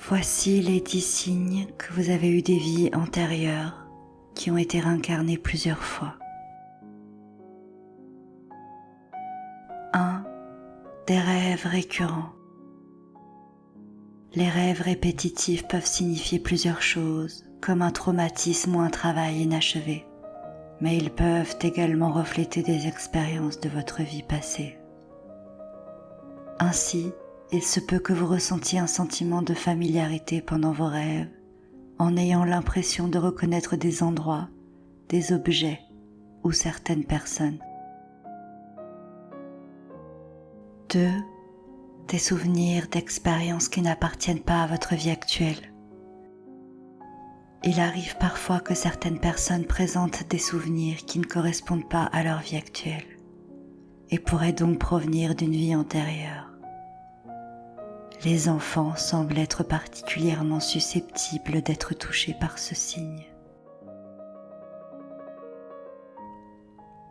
Voici les 10 signes que vous avez eu des vies antérieures qui ont été réincarnées plusieurs fois. 1. Des rêves récurrents. Les rêves répétitifs peuvent signifier plusieurs choses, comme un traumatisme ou un travail inachevé, mais ils peuvent également refléter des expériences de votre vie passée. Ainsi, il se peut que vous ressentiez un sentiment de familiarité pendant vos rêves, en ayant l'impression de reconnaître des endroits, des objets ou certaines personnes. 2. Des souvenirs d'expériences qui n'appartiennent pas à votre vie actuelle. Il arrive parfois que certaines personnes présentent des souvenirs qui ne correspondent pas à leur vie actuelle et pourraient donc provenir d'une vie antérieure. Les enfants semblent être particulièrement susceptibles d'être touchés par ce signe.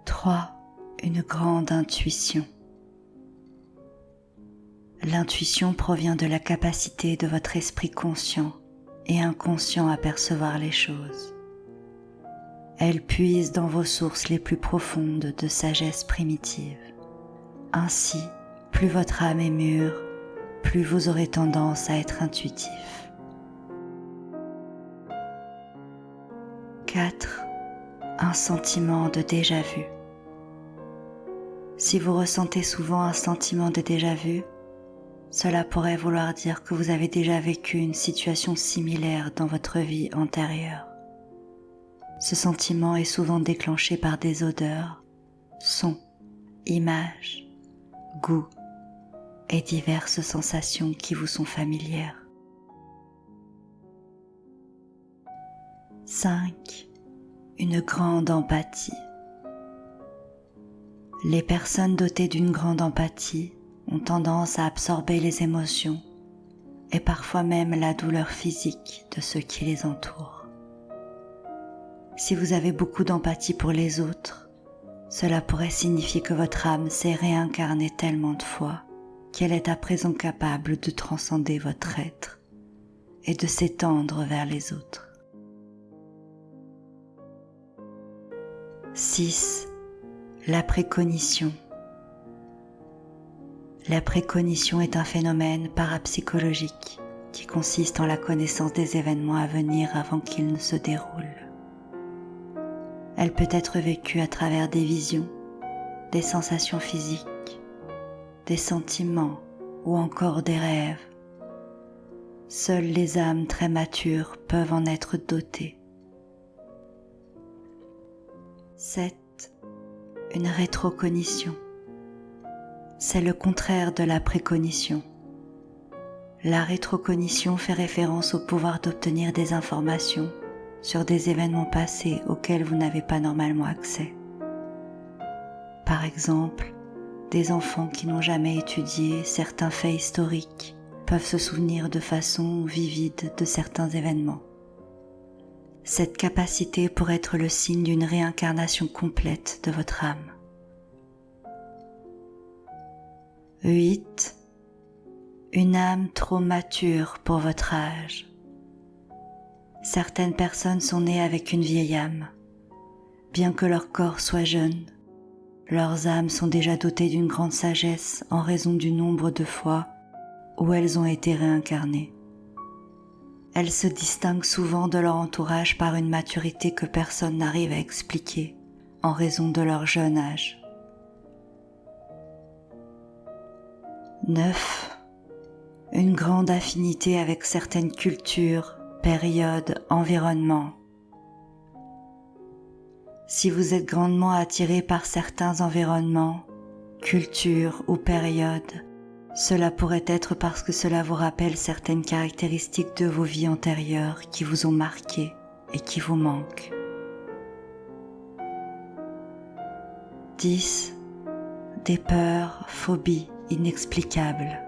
3. Une grande intuition. L'intuition provient de la capacité de votre esprit conscient et inconscient à percevoir les choses. Elle puise dans vos sources les plus profondes de sagesse primitive. Ainsi, plus votre âme est mûre, plus vous aurez tendance à être intuitif. 4. Un sentiment de déjà-vu. Si vous ressentez souvent un sentiment de déjà-vu, cela pourrait vouloir dire que vous avez déjà vécu une situation similaire dans votre vie antérieure. Ce sentiment est souvent déclenché par des odeurs, sons, images, goûts et diverses sensations qui vous sont familières. 5. Une grande empathie. Les personnes dotées d'une grande empathie ont tendance à absorber les émotions et parfois même la douleur physique de ceux qui les entourent. Si vous avez beaucoup d'empathie pour les autres, cela pourrait signifier que votre âme s'est réincarnée tellement de fois qu'elle est à présent capable de transcender votre être et de s'étendre vers les autres. 6. La précognition. La précognition est un phénomène parapsychologique qui consiste en la connaissance des événements à venir avant qu'ils ne se déroulent. Elle peut être vécue à travers des visions, des sensations physiques, des sentiments ou encore des rêves. Seules les âmes très matures peuvent en être dotées. 7. Une rétrocognition. C'est le contraire de la précognition. La rétrocognition fait référence au pouvoir d'obtenir des informations sur des événements passés auxquels vous n'avez pas normalement accès. Par exemple, des enfants qui n'ont jamais étudié certains faits historiques peuvent se souvenir de façon vivide de certains événements. Cette capacité pourrait être le signe d'une réincarnation complète de votre âme. 8. Une âme trop mature pour votre âge. Certaines personnes sont nées avec une vieille âme. Bien que leur corps soit jeune, leurs âmes sont déjà dotées d'une grande sagesse en raison du nombre de fois où elles ont été réincarnées. Elles se distinguent souvent de leur entourage par une maturité que personne n'arrive à expliquer en raison de leur jeune âge. 9. Une grande affinité avec certaines cultures, périodes, environnements. Si vous êtes grandement attiré par certains environnements, cultures ou périodes, cela pourrait être parce que cela vous rappelle certaines caractéristiques de vos vies antérieures qui vous ont marqué et qui vous manquent. 10. Des peurs, phobies inexplicables.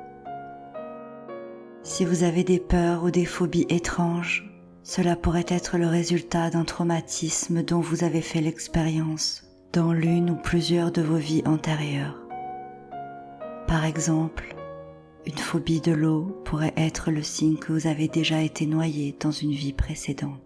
Si vous avez des peurs ou des phobies étranges, cela pourrait être le résultat d'un traumatisme dont vous avez fait l'expérience dans l'une ou plusieurs de vos vies antérieures. Par exemple, Une phobie de l'eau pourrait être le signe que vous avez déjà été noyé dans une vie précédente.